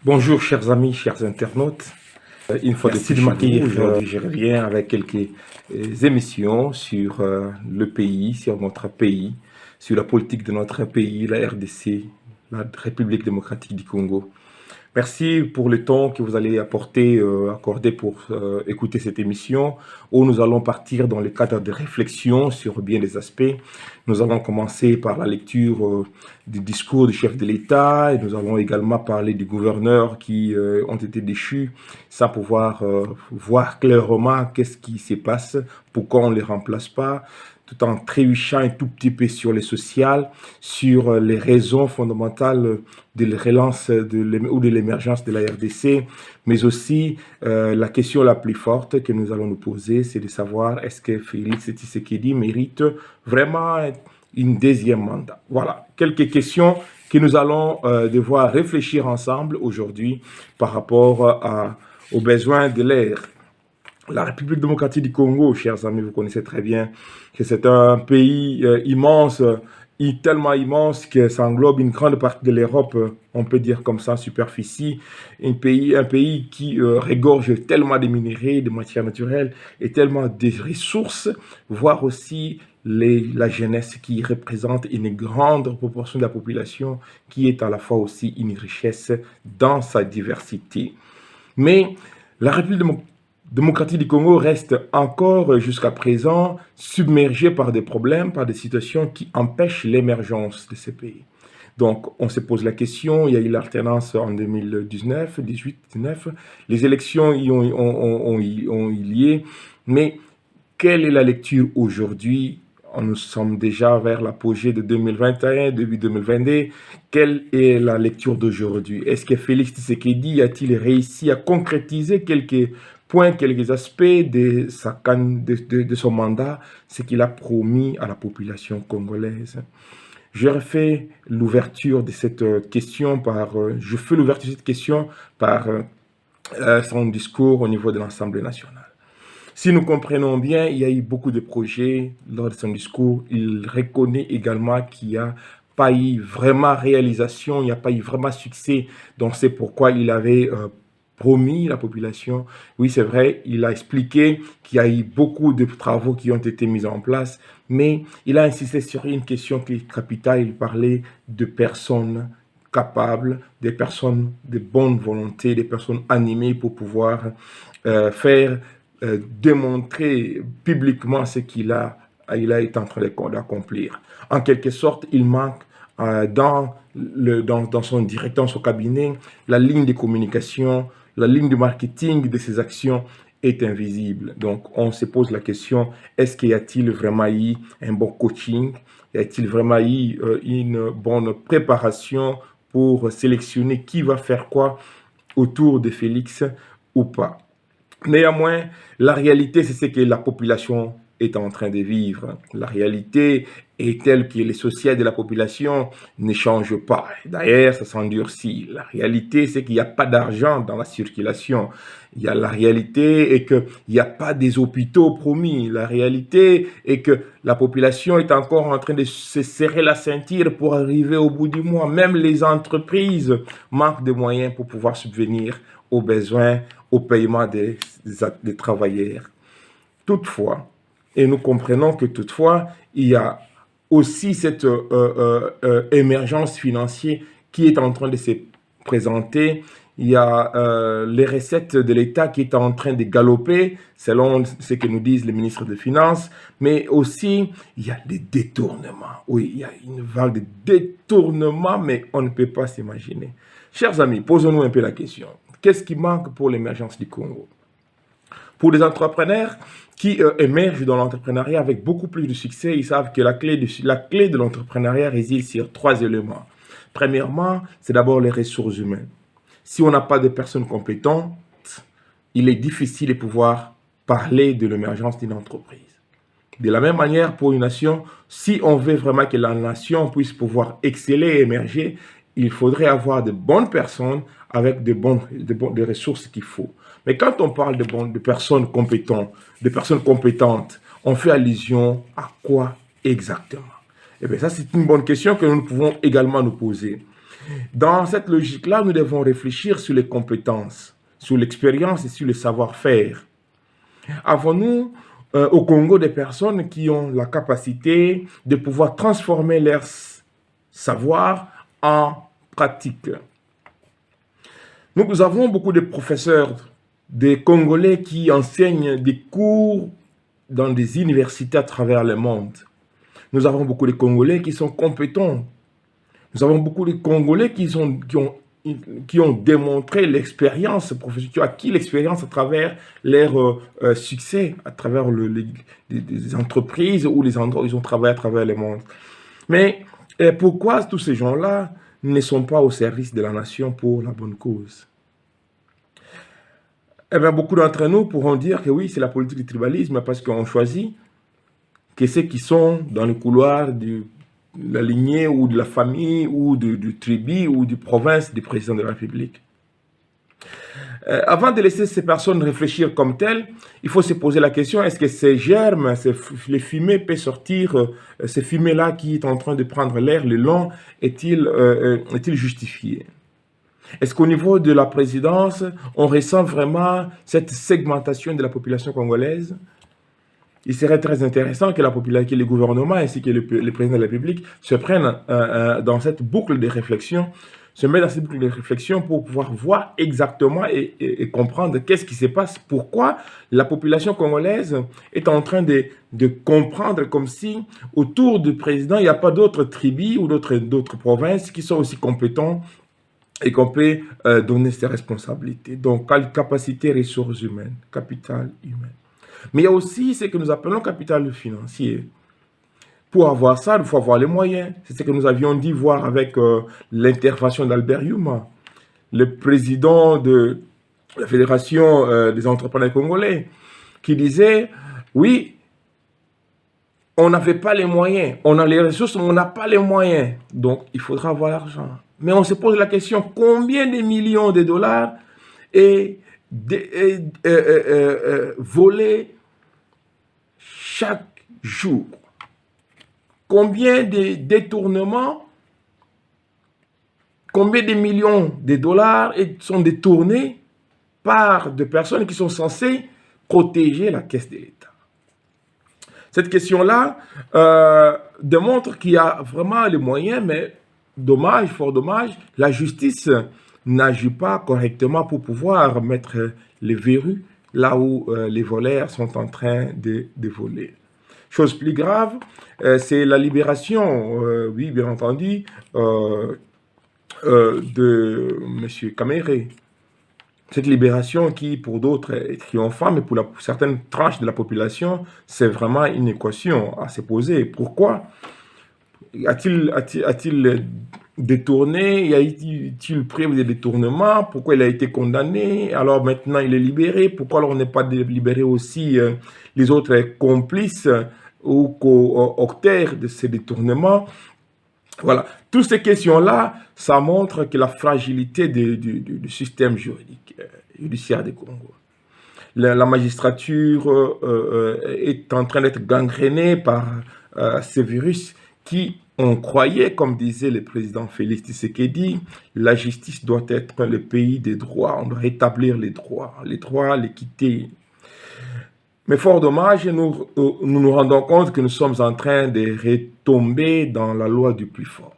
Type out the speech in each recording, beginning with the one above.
Bonjour chers amis, chers internautes. Une fois de Merci plus de m'accueillir. aujourd'hui je reviens avec quelques émissions sur le pays, sur notre pays, sur la politique de notre pays, la RDC, la République démocratique du Congo. Merci pour le temps que vous allez accorder pour écouter cette émission où nous allons partir dans le cadre de réflexion sur bien des aspects. Nous allons commencer par la lecture du discours du chef de l'État et nous allons également parler du gouverneur qui ont été déchus sans pouvoir voir clairement qu'est-ce qui se passe, pourquoi on ne les remplace pas, tout en trébuchant un tout petit peu sur les sociales, sur les raisons fondamentales de la relance ou de l'émergence de la RDC, mais aussi la question la plus forte que nous allons nous poser, c'est de savoir est-ce que Félix Tshisekedi mérite vraiment une deuxième mandat. Voilà, quelques questions que nous allons devoir réfléchir ensemble aujourd'hui par rapport aux besoins de l'ère. La République démocratique du Congo, chers amis, vous connaissez très bien que c'est un pays immense, tellement immense que ça englobe une grande partie de l'Europe, on peut dire comme ça, en superficie. Un pays qui regorge tellement de minéraux, de matières naturelles et tellement de ressources, voire aussi la jeunesse qui représente une grande proportion de la population, qui est à la fois aussi une richesse dans sa diversité. Mais la République démocratique du Congo reste encore jusqu'à présent submergée par des problèmes, par des situations qui empêchent l'émergence de ces pays. Donc, on se pose la question, il y a eu l'alternance en 2019, 18, 19, les élections y ont y lié, mais quelle est la lecture aujourd'hui? Nous sommes déjà vers l'apogée de 2021, début 2022. Quelle est la lecture d'aujourd'hui? Est-ce que Félix Tshisekedi a-t-il réussi à concrétiser quelques points, quelques aspects de son mandat, ce qu'il a promis à la population congolaise? Je refais l'ouverture de cette question je fais l'ouverture de cette question par son discours au niveau de l'Assemblée nationale. Si nous comprenons bien, il y a eu beaucoup de projets lors de son discours. Il reconnaît également qu'il n'y a pas eu vraiment réalisation, il n'y a pas eu vraiment succès. Donc c'est pourquoi il avait promis la population. Oui, c'est vrai, il a expliqué qu'il y a eu beaucoup de travaux qui ont été mis en place, mais il a insisté sur une question qui est capitale. Il parlait de personnes capables, des personnes de bonne volonté, des personnes animées pour pouvoir faire démontrer publiquement ce qu'il est en train d'accomplir. En quelque sorte, il manque dans son directeur, dans son cabinet, la ligne de communication, la ligne de marketing de ses actions est invisible. Donc, on se pose la question, est-ce qu'il y a-t-il vraiment eu un bon coaching? Y a-t-il vraiment eu une bonne préparation pour sélectionner qui va faire quoi autour de Félix ou pas? Néanmoins, la réalité, c'est ce que la population est en train de vivre. La réalité est telle que les sociétés de la population ne changent pas. D'ailleurs, ça s'endurcit. La réalité, c'est qu'il n'y a pas d'argent dans la circulation. La réalité est qu'il n'y a pas des hôpitaux promis. La réalité est que la population est encore en train de se serrer la ceinture pour arriver au bout du mois. Même les entreprises manquent de moyens pour pouvoir subvenir aux besoins, au paiement des travailleurs. Toutefois, et nous comprenons que toutefois, il y a aussi cette émergence financière qui est en train de se présenter. Il y a les recettes de l'État qui est en train de galoper, selon ce que nous disent les ministres des Finances, mais aussi il y a des détournements. Oui, il y a une vague de détournements, mais on ne peut pas s'imaginer. Chers amis, posons-nous un peu la question. Qu'est-ce qui manque pour l'émergence du Congo? Pour les entrepreneurs qui émergent dans l'entrepreneuriat avec beaucoup plus de succès, ils savent que la clé de l'entrepreneuriat réside sur 3 éléments. Premièrement, c'est d'abord les ressources humaines. Si on n'a pas de personnes compétentes, il est difficile de pouvoir parler de l'émergence d'une entreprise. De la même manière, pour une nation, si on veut vraiment que la nation puisse pouvoir exceller et émerger, il faudrait avoir de bonnes personnes avec des ressources qu'il faut. Mais quand on parle de personnes compétentes, on fait allusion à quoi exactement? Eh bien, ça, c'est une bonne question que nous pouvons également nous poser. Dans cette logique-là, nous devons réfléchir sur les compétences, sur l'expérience et sur le savoir-faire. Avons-nous au Congo des personnes qui ont la capacité de pouvoir transformer leur savoir en pratique? Nous avons beaucoup de professeurs, des Congolais qui enseignent des cours dans des universités à travers le monde. Nous avons beaucoup de Congolais qui sont compétents. Nous avons beaucoup de Congolais qui ont démontré l'expérience professionnelle, qui ont acquis l'expérience à travers leur succès, à travers les entreprises ou les endroits où ils ont travaillé à travers le monde. Mais pourquoi tous ces gens-là ne sont pas au service de la nation pour la bonne cause? Eh bien, beaucoup d'entre nous pourront dire que oui, c'est la politique du tribalisme parce qu'on choisit que ceux qui sont dans le couloir de la lignée ou de la famille ou du tribu ou du province du président de la République. Avant de laisser ces personnes réfléchir comme telles, il faut se poser la question, est-ce que ces germes, les fumées peuvent sortir, ces fumées-là qui est en train de prendre l'air le long, est-il justifié? Est-ce qu'au niveau de la présidence, on ressent vraiment cette segmentation de la population congolaise? Il serait très intéressant que que le gouvernement ainsi que le président de la République se prennent dans cette boucle de réflexion, se mettent dans cette boucle de réflexion pour pouvoir voir exactement et comprendre qu'est-ce qui se passe, pourquoi la population congolaise est en train de comprendre comme si autour du président, il n'y a pas d'autres tribus ou d'autres provinces qui sont aussi compétents et qu'on peut donner ces responsabilités. Donc, capacité, ressources humaines, capital humain. Mais il y a aussi ce que nous appelons capital financier. Pour avoir ça, il faut avoir les moyens. C'est ce que nous avions dit voir avec l'intervention d'Albert Yuma, le président de la Fédération des entrepreneurs congolais, qui disait, oui, on n'avait pas les moyens, on a les ressources, mais on n'a pas les moyens. Donc, il faudra avoir l'argent. Mais on se pose la question, combien de millions de dollars est volé chaque jour? Combien de détournements, combien de millions de dollars sont détournés par des personnes qui sont censées protéger la caisse de l'État? Cette question-là démontre qu'il y a vraiment les moyens, mais dommage, fort dommage, la justice n'agit pas correctement pour pouvoir mettre les verrous là où les voleurs sont en train de voler. Chose plus grave, c'est la libération, oui, bien entendu, de M. Kamere. Cette libération qui, pour d'autres, est triomphante, mais pour certaines tranches de la population, c'est vraiment une équation à se poser. Pourquoi a-t-il détourné? Y a-t-il pris des détournements? Pourquoi il a été condamné? Alors maintenant, il est libéré. Pourquoi alors on n'est pas libéré aussi les autres complices ou co-acteurs de ces détournements? Voilà. Toutes ces questions-là, ça montre que la fragilité du système juridique, judiciaire du Congo. La magistrature est en train d'être gangrénée par ces virus qui, on croyait, comme disait le président Félix Tshisekedi, la justice doit être le pays des droits, on doit rétablir les droits, l'équité. Mais fort dommage, nous rendons compte que nous sommes en train de retomber dans la loi du plus fort.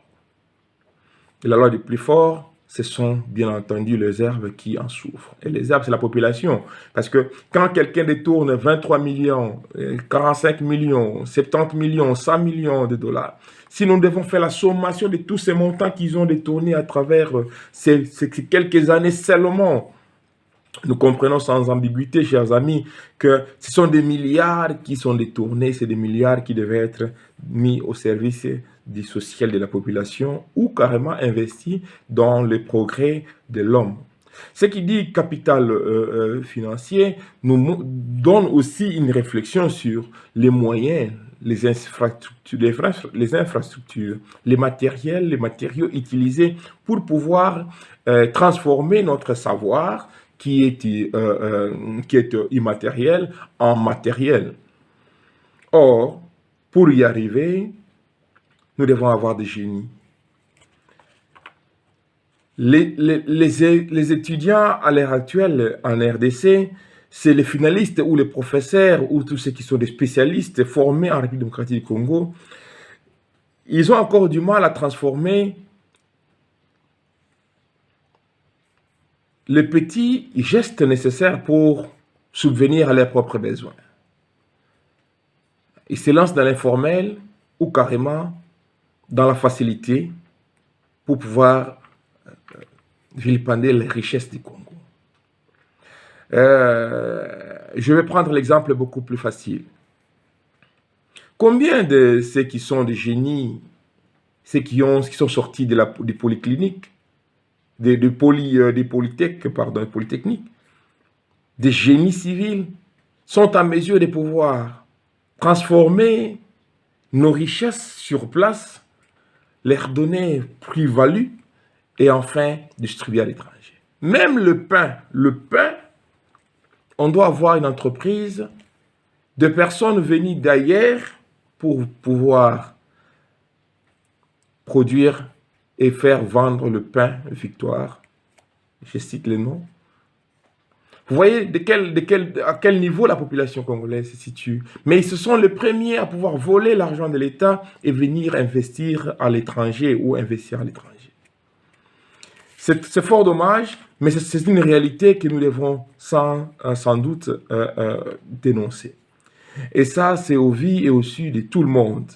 Et la loi du plus fort, ce sont bien entendu les herbes qui en souffrent. Et les herbes, c'est la population. Parce que quand quelqu'un détourne 23 millions, 45 millions, 70 millions, 100 millions de dollars, si nous devons faire la sommation de tous ces montants qu'ils ont détournés à travers ces quelques années seulement, nous comprenons sans ambiguïté, chers amis, que ce sont des milliards qui sont détournés, c'est des milliards qui devaient être mis au service du social de la population ou carrément investis dans le progrès de l'homme. Ce qui dit capital financier nous donne aussi une réflexion sur les moyens, les infrastructures, les matériaux utilisés pour pouvoir transformer notre savoir qui est immatériel en matériel. Or, pour y arriver, nous devons avoir des génies. Les étudiants à l'heure actuelle en RDC, c'est les finalistes ou les professeurs ou tous ceux qui sont des spécialistes formés en République démocratique du Congo. Ils ont encore du mal à transformer les petits gestes nécessaires pour subvenir à leurs propres besoins. Ils se lancent dans l'informel ou carrément dans la facilité pour pouvoir vilipender les richesses du Congo. Je vais prendre l'exemple beaucoup plus facile. Combien de ceux qui sont des génies, ceux qui sont sortis des polycliniques, des polytechniques, des génies civils, sont en mesure de pouvoir transformer nos richesses sur place, leur donner plus-value et enfin distribuer à l'étranger. Même le pain, on doit avoir une entreprise de personnes venues d'ailleurs pour pouvoir produire et faire vendre le pain Victoire. Je cite les noms. Vous voyez à quel niveau la population congolaise se situe. Mais ce sont les premiers à pouvoir voler l'argent de l'État et venir investir à l'étranger ou investir à l'étranger. C'est fort dommage, mais c'est une réalité que nous devons sans doute dénoncer. Et ça, c'est au vu et au su de tout le monde.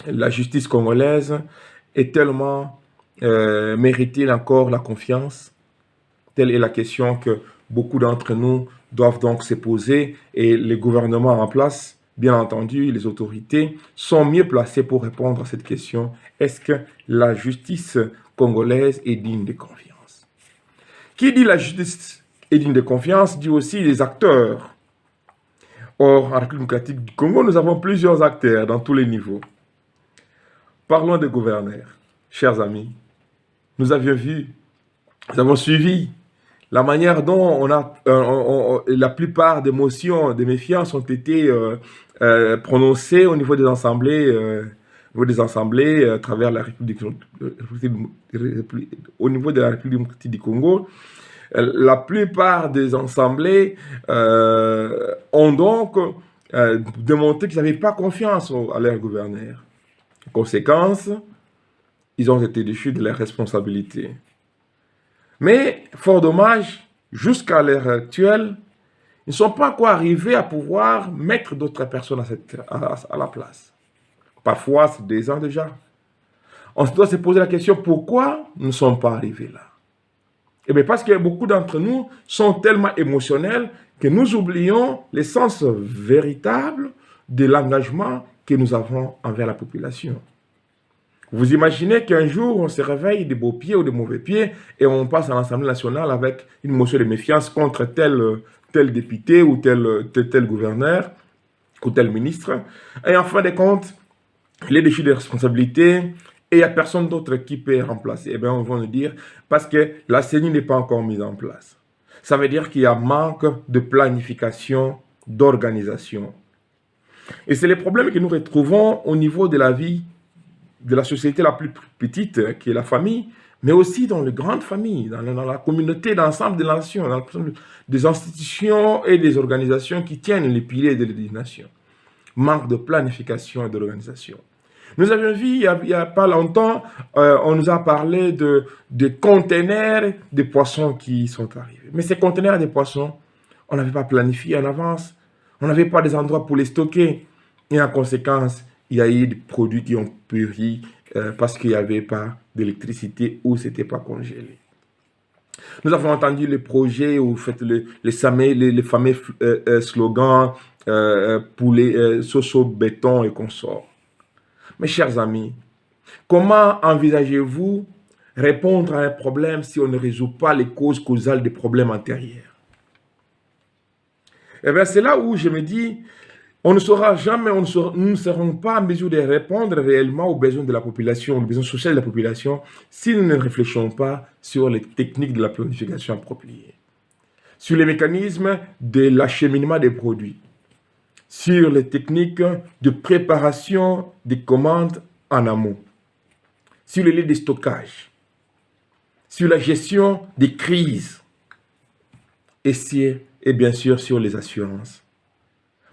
La justice congolaise est tellement méritée encore la confiance. Telle est la question que beaucoup d'entre nous doivent donc se poser, et les gouvernements en place, bien entendu, les autorités, sont mieux placés pour répondre à cette question. Est-ce que la justice congolaise est digne de confiance? Qui dit la justice est digne de confiance dit aussi les acteurs. Or, en République démocratique du Congo, nous avons plusieurs acteurs dans tous les niveaux. Parlons des gouverneurs. Chers amis, nous avons suivi la manière dont la plupart des motions de méfiance ont été prononcées au niveau des assemblées, à travers la au niveau de la République démocratique du Congo. La plupart des assemblées ont donc démontré qu'ils n'avaient pas confiance à leurs gouverneurs. Conséquence, ils ont été déchus de leurs responsabilités. Mais, fort dommage, jusqu'à l'heure actuelle, ils ne sont pas encore arrivés à pouvoir mettre d'autres personnes à la place. Parfois, c'est 2 ans déjà. On doit se poser la question, pourquoi nous ne sommes pas arrivés là? Eh bien, parce que beaucoup d'entre nous sont tellement émotionnels que nous oublions l'essence véritable de l'engagement que nous avons envers la population. Vous imaginez qu'un jour, on se réveille de beaux pieds ou de mauvais pieds et on passe à l'Assemblée nationale avec une motion de méfiance contre tel député ou tel gouverneur ou tel ministre. Et en fin de compte, il est déchu de responsabilités et il n'y a personne d'autre qui peut remplacer. Eh bien, on va nous dire, parce que la CENI n'est pas encore mise en place. Ça veut dire qu'il y a manque de planification, d'organisation. Et c'est le problème que nous retrouvons au niveau de la vie de la société la plus petite, qui est la famille, mais aussi dans les grandes familles, dans la communauté, dans l'ensemble des nations, dans l'ensemble des institutions et des organisations qui tiennent les piliers des nations. Manque de planification et d'organisation. Nous avions vu, il n'y a pas longtemps, on nous a parlé de conteneurs de poissons qui sont arrivés. Mais ces conteneurs de poissons, on n'avait pas planifié en avance. On n'avait pas des endroits pour les stocker. Et en conséquence, il y a eu des produits qui ont péri parce qu'il n'y avait pas d'électricité ou ce n'était pas congelé. Nous avons entendu les projets où vous faites les fameux slogans poulet, soso, béton et consorts. Mes chers amis, comment envisagez-vous répondre à un problème si on ne résout pas les causes causales des problèmes antérieurs? Eh bien, c'est là où je me dis, on ne saura jamais, nous ne serons pas en mesure de répondre réellement aux besoins de la population, aux besoins sociaux de la population, si nous ne réfléchissons pas sur les techniques de la planification appropriée, sur les mécanismes de l'acheminement des produits, sur les techniques de préparation des commandes en amont, sur les lieux de stockage, sur la gestion des crises et bien sûr sur les assurances.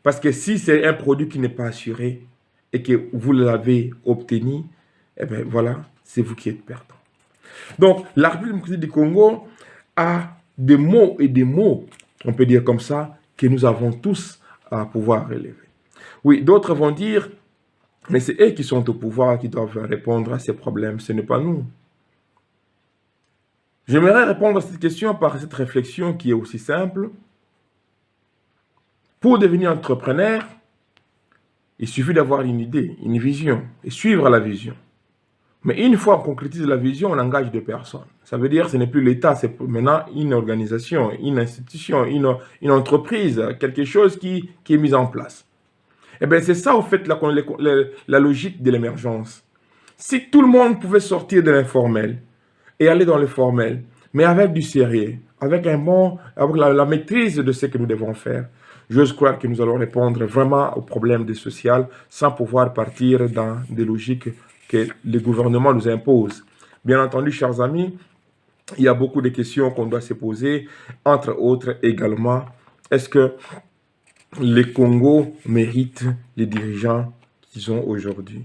Parce que si c'est un produit qui n'est pas assuré et que vous l'avez obtenu, eh bien voilà, c'est vous qui êtes perdant. Donc, la République démocratique du Congo a des mots et des mots, on peut dire comme ça, que nous avons tous à pouvoir relever. Oui, d'autres vont dire, mais c'est eux qui sont au pouvoir, qui doivent répondre à ces problèmes, ce n'est pas nous. J'aimerais répondre à cette question par cette réflexion qui est aussi simple. Pour devenir entrepreneur, il suffit d'avoir une idée, une vision, et suivre la vision. Mais une fois qu'on concrétise la vision, on engage des personnes. Ça veut dire que ce n'est plus l'État, c'est maintenant une organisation, une institution, une entreprise, quelque chose qui est mis en place. Eh bien, c'est ça, au fait, la logique de l'émergence. Si tout le monde pouvait sortir de l'informel et aller dans le formel, mais avec du sérieux, avec la maîtrise de ce que nous devons faire, j'ose croire que nous allons répondre vraiment aux problèmes des sociales sans pouvoir partir dans des logiques que le gouvernement nous impose. Bien entendu, chers amis, il y a beaucoup de questions qu'on doit se poser, entre autres également, est-ce que le Congo mérite les dirigeants qu'ils ont aujourd'hui?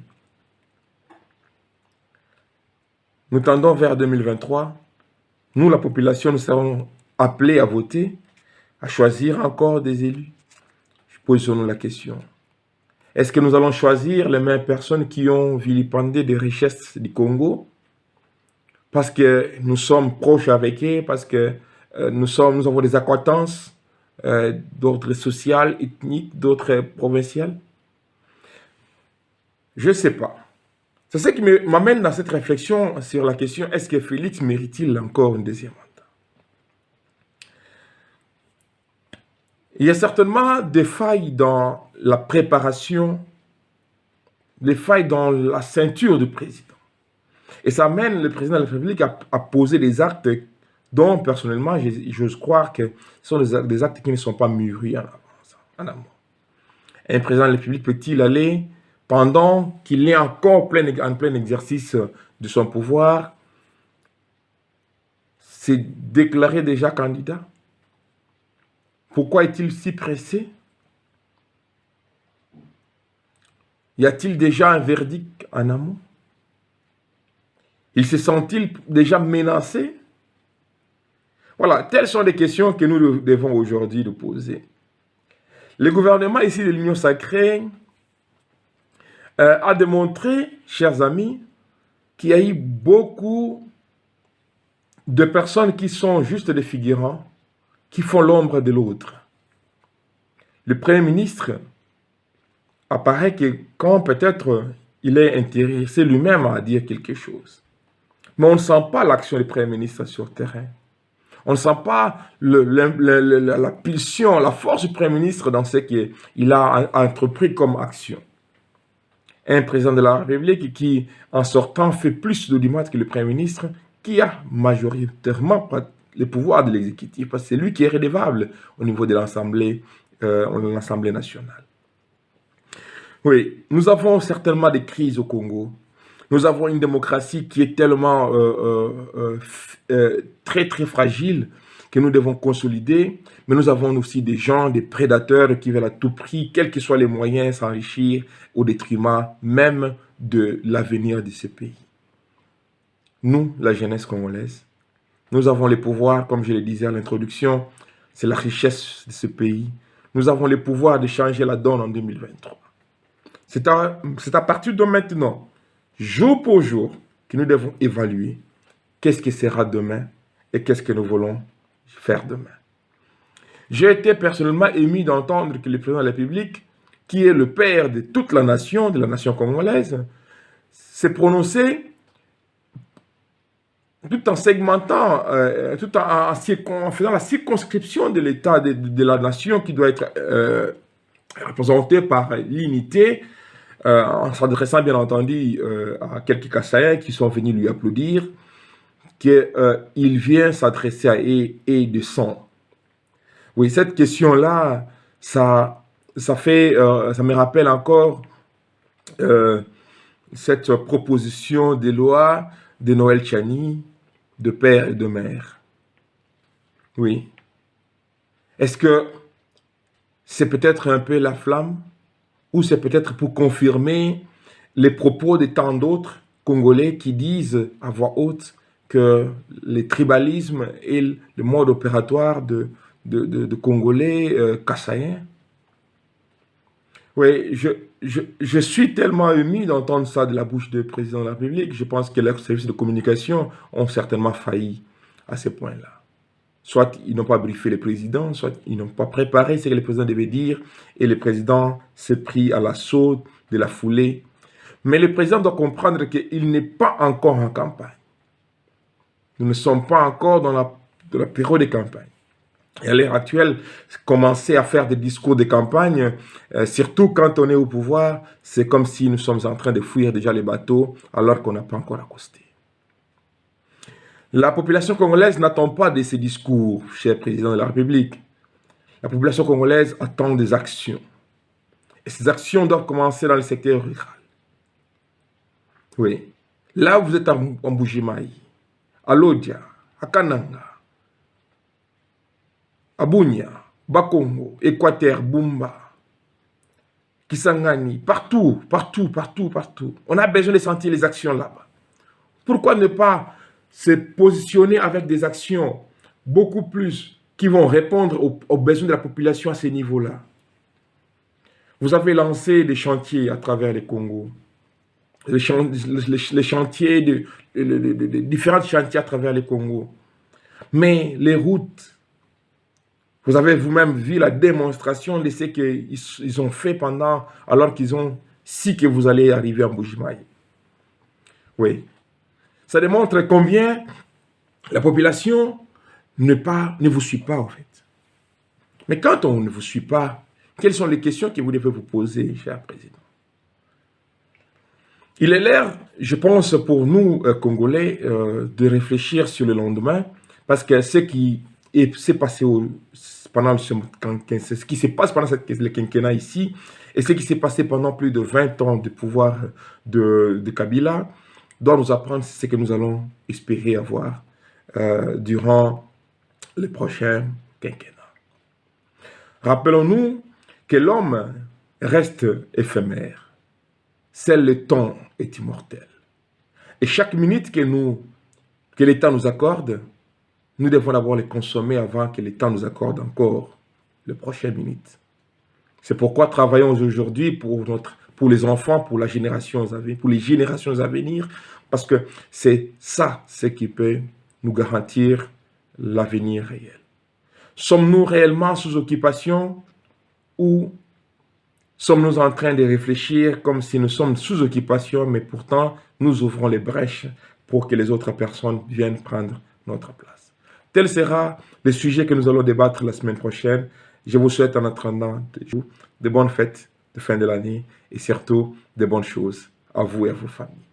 Nous tendons vers 2023. Nous, la population, nous serons appelés à voter, à choisir encore des élus. Posons-nous la question. Est-ce que nous allons choisir les mêmes personnes qui ont vilipendé des richesses du Congo parce que nous sommes proches avec eux, parce que nous avons des acquaintances d'ordre social, ethnique, d'autres provincial? Je ne sais pas. C'est ce qui m'amène dans cette réflexion sur la question, est-ce que Félix mérite-t-il encore une deuxième mandat? Il y a certainement des failles dans la préparation, des failles dans la ceinture du président. Et ça amène le président de la République à poser des actes dont, personnellement, j'ose croire que ce sont des actes qui ne sont pas mûris en amont. Un président de la République peut-il aller, pendant qu'il est encore en plein exercice de son pouvoir, se déclarer déjà candidat? Pourquoi est-il si pressé? Y a-t-il déjà un verdict en amont? Il se sent-il déjà menacé? Voilà, telles sont les questions que nous devons aujourd'hui nous poser. Le gouvernement ici de l'Union sacrée a démontré, chers amis, qu'il y a eu beaucoup de personnes qui sont juste des figurants, qui font l'ombre de l'autre. Le Premier ministre apparaît que quand peut-être il est intéressé lui-même à dire quelque chose. Mais on ne sent pas l'action du Premier ministre sur le terrain. On ne sent pas la pulsion, la force du Premier ministre dans ce qu'il a entrepris comme action. Un président de la République qui, en sortant, fait plus d'audimat que le Premier ministre, qui a majoritairement le pouvoir de l'exécutif, parce que c'est lui qui est redevable au niveau de l'Assemblée nationale. Oui, nous avons certainement des crises au Congo. Nous avons une démocratie qui est tellement très très fragile que nous devons consolider, mais nous avons aussi des gens, des prédateurs qui veulent à tout prix, quels que soient les moyens, s'enrichir au détriment même de l'avenir de ce pays. Nous, la jeunesse congolaise, nous avons les pouvoirs, comme je le disais à l'introduction, c'est la richesse de ce pays. Nous avons les pouvoirs de changer la donne en 2023. C'est à partir de maintenant, jour pour jour, que nous devons évaluer qu'est-ce qui sera demain et qu'est-ce que nous voulons faire demain. J'ai été personnellement ému d'entendre que le président de la République, qui est le père de toute la nation congolaise, s'est prononcé tout en segmentant, tout en faisant la circonscription de l'État, de la nation qui doit être représentée par l'unité, en s'adressant bien entendu à quelques Kassaïens qui sont venus lui applaudir, qu'il vient s'adresser à eux et de sang. Oui, cette question-là, ça me rappelle encore cette proposition de loi de Noël Tchani, de père et de mère. Oui. Est-ce que c'est peut-être un peu la flamme ou c'est peut-être pour confirmer les propos de tant d'autres Congolais qui disent à voix haute que le tribalisme est le mode opératoire de Congolais kassaïens? Oui, je suis tellement ému d'entendre ça de la bouche du président de la République. Je pense que leurs services de communication ont certainement failli à ce point-là. Soit ils n'ont pas briefé le président, soit ils n'ont pas préparé ce que le président devait dire, et le président s'est pris à l'assaut de la foulée. Mais le président doit comprendre qu'il n'est pas encore en campagne. Nous ne sommes pas encore dans la période de campagne. Et à l'heure actuelle, commencer à faire des discours de campagne, surtout quand on est au pouvoir, c'est comme si nous sommes en train de fuir déjà les bateaux alors qu'on n'a pas encore accosté. La population congolaise n'attend pas de ces discours, cher président de la République. La population congolaise attend des actions. Et ces actions doivent commencer dans le secteur rural. Oui. Là où vous êtes en Bujimaï, à Lodja, à Kananga, à Bunia, Bakongo, Équateur, Bumba, Kisangani, partout, partout, partout, partout. On a besoin de sentir les actions là-bas. Pourquoi ne pas se positionner avec des actions beaucoup plus qui vont répondre aux besoins de la population à ces niveaux-là? Vous avez lancé des chantiers à travers les Congo, les chantiers, différents chantiers à travers les Congo. Mais les routes, vous avez vous-même vu la démonstration de ce qu'ils ont fait alors qu'ils ont si que vous allez arriver en Bujimaï. Oui. Ça démontre combien la population ne vous suit pas, en fait. Mais quand on ne vous suit pas, quelles sont les questions que vous devez vous poser, cher président? Il est l'heure, je pense, pour nous, Congolais, de réfléchir sur le lendemain, parce que ce qui s'est passé ce qui se passe pendant le quinquennat ici, et ce qui s'est passé pendant plus de 20 ans de pouvoir de Kabila, doit nous apprendre ce que nous allons espérer avoir durant le prochain quinquennat. Rappelons-nous que l'homme reste éphémère. Seul le temps est immortel. Et chaque minute que l'État nous accorde, nous devons d'abord les consommer avant que l'État nous accorde encore les prochaines minutes. C'est pourquoi travaillons aujourd'hui pour les enfants, pour les générations à venir, parce que c'est ça ce qui peut nous garantir l'avenir réel. Sommes-nous réellement sous occupation ou sommes-nous en train de réfléchir comme si nous sommes sous occupation, mais pourtant nous ouvrons les brèches pour que les autres personnes viennent prendre notre place? Tel sera le sujet que nous allons débattre la semaine prochaine. Je vous souhaite en attendant de bonnes fêtes de fin de l'année et surtout de bonnes choses à vous et à vos familles.